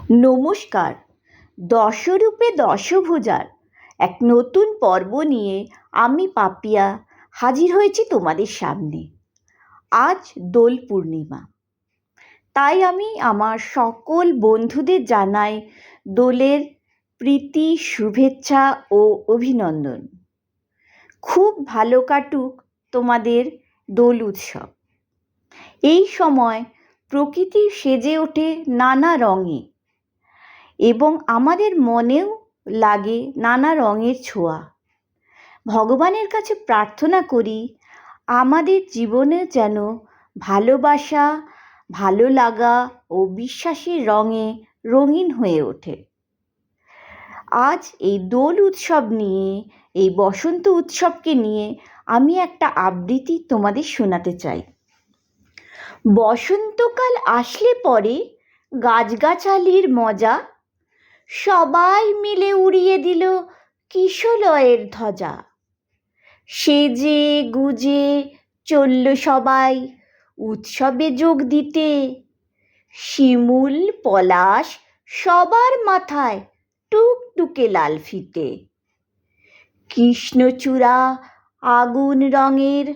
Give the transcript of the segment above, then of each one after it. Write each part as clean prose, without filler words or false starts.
নমস্কার। দশরূপে দশভুজার এক নতুন পর্ব নিয়ে আমি পাপিয়া হাজির হয়েছি তোমাদের সামনে। আজ দোল পূর্ণিমা, তাই আমি আমার সকল বন্ধুদের জানাই দোলের প্রীতি, শুভেচ্ছা ও অভিনন্দন। খুব ভালো কাটুক তোমাদের দোল উৎসব। এই সময় প্রকৃতি সেজে ওঠে নানা রঙে এবং আমাদের মনেও লাগে নানা রঙের ছোঁয়া। ভগবানের কাছে প্রার্থনা করি আমাদের জীবনে যেন ভালোবাসা, ভালো লাগা ও বিশ্বাসের রঙে রঙিন হয়ে ওঠে। আজ এই দোল উৎসব নিয়ে, এই বসন্ত উৎসবকে নিয়ে আমি একটা আবৃত্তি তোমাদের শোনাতে চাই। বসন্তকাল আসলে পরে গাছগাছালির মজা, সবাই মিলে উড়িয়ে দিল কিশলয়ের ধ্বজা। সেজে গুজে চলল সবাই উৎসবে যোগ দিতে, শিমুল পলাশ সবার মাথায় টুকটুকে লাল ফিতে। কৃষ্ণচূড়া আগুন রঙের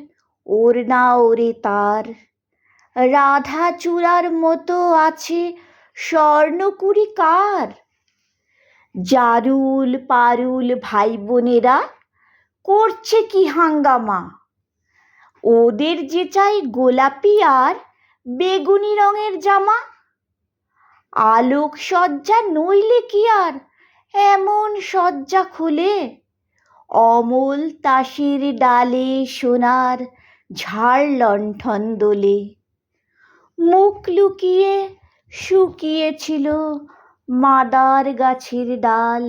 ওড়না ওরে তার, রাধা চূড়ার মতো আছে স্বর্ণকুড়ি কার। জারুল পারুল ভাই বোনেরা করছে কি হাঙ্গামা, ওদের যে চাই গোলাপি আর বেগুনি রঙের জামা। আলোক সজ্জা নইলে কি আর এমন সজ্জা খুলে, অমল তাসের ডালে সোনার ঝাড় লণ্ঠন দোলে। মুখ লুকিয়ে শুকিয়েছিল মাদার গাছের ডাল,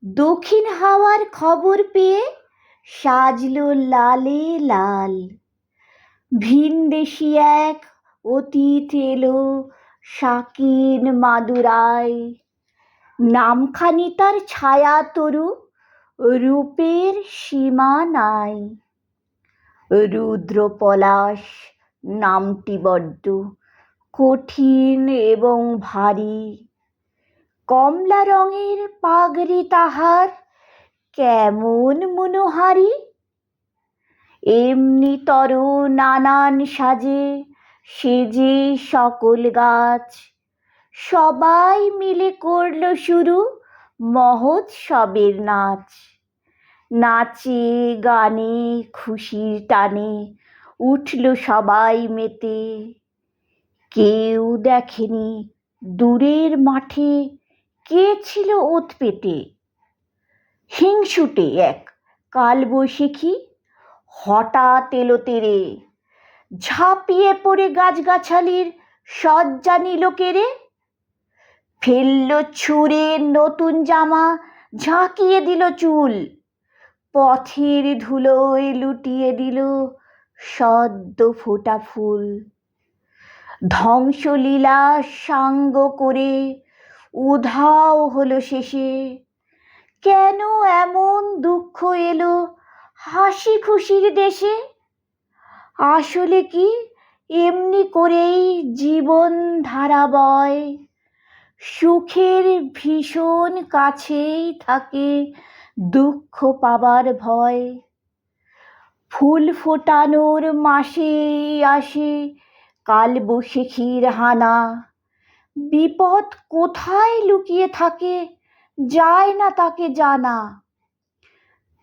দক্ষিণ হাওয়ার খবর পেয়ে সাজলো লালে লাল। ভিনদেশি এক অতীত এলো শাকিন মাদুরায়, নামখানি তার ছায়া তরু, রূপের সীমা নাই। রুদ্র পলাশ নামটি বড্ড কঠিন এবং ভারী, কমলা রঙের পাগড়ি তাহার কেমন মনোহারী। এমনি তর নানান সাজে সেজে সকল গাছ, সবাই মিলে করল শুরু মহোৎসবের নাচ। নাচে গানে খুশির টানে উঠল সবাই মেতে, কেউ দেখেনি দূরের মাঠে কে ছিল ওত পেতে। হিংসুটে এক কালবৈশাখী হঠাৎ এলো তেরে, ঝাঁপিয়ে পড়ে গাছগাছালির সজ্জা নিল কেড়ে। ফেলল ছুঁড়ে নতুন জামা, ঝাঁকিয়ে দিল চুল, পথের ধুলোয় লুটিয়ে দিল সদ্য ফোটা ফুল। ধ্বংসলীলা সাঙ্গ করে উধাও হলো শেষে, কেন এমন দুঃখ এলো হাসি খুশির দেশে। আসলে কি এমনি করেই জীবন ধারা বয়, সুখের ভীষণ কাছেই থাকে দুঃখ পাবার ভয়। ফুল ফোটানোর মাসে আসে কালবৈশাখীর হানা, বিপদ কোথায় লুকিয়ে থাকে যায় না তাকে জানা।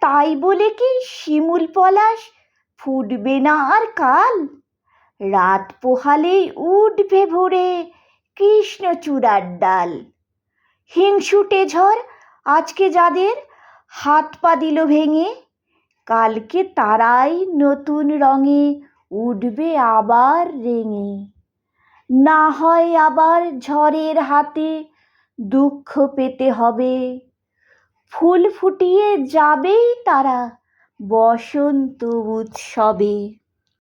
তাই বলে কি শিমুল পলাশ ফুটবে না আর কাল, রাত পোহালেই উঠবে ভোরে কৃষ্ণচূড়ার ডাল। হিংসুটে ঝড় আজকে যাদের হাত পা দিল ভেঙে, কালকে তারাই নতুন রঙে উঠবে আবার রেঙে। না হয় আবার ঝড়ের হাতে দুঃখ পেতে হবে, ফুল ফুটিয়ে যাবেই তারা বসন্ত উৎসবে।